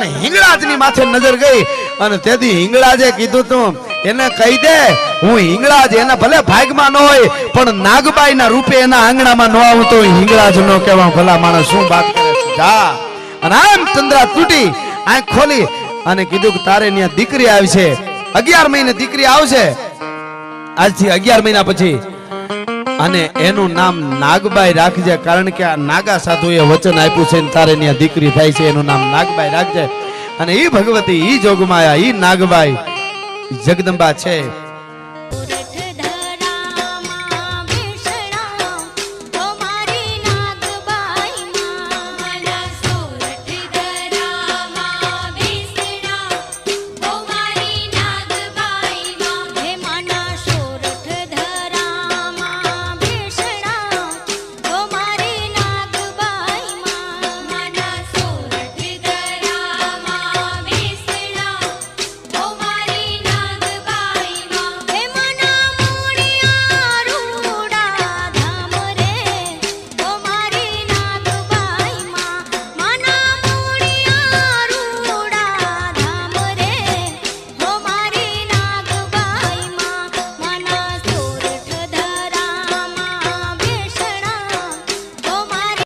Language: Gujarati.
હિંગળાજની માથે નજર ગઈ અને તેથી હિંગળાજે કીધું તું એને કહી દે હું હિંગળાજ એના ભલે ભાગમાં ન હોય પણ નાગબાઈ ના રૂપે એના આંગણામાં ન આવું તો હિંગળાજ નો કહેવા ભલા માણસ શું વાત કરે છે જા અને આમ ચંદ્રા તૂટી આંખ ખોલી અને કીધું કે તારે ત્યાં દીકરી આવી છે 11 મહિને દીકરી આવશે આજથી 11 મહિના પછી અને એનું નામ નાગબાઈ રાખજે કારણ કે આ નાગા સાધુએ વચન આપ્યું છે તારે ત્યાં દીકરી થાય છે એનું નામ નાગબાઈ રાખજે અને ઈ ભગવતી ઈ જોગમાયા ઈ નાગબાઈ જગદંબા છે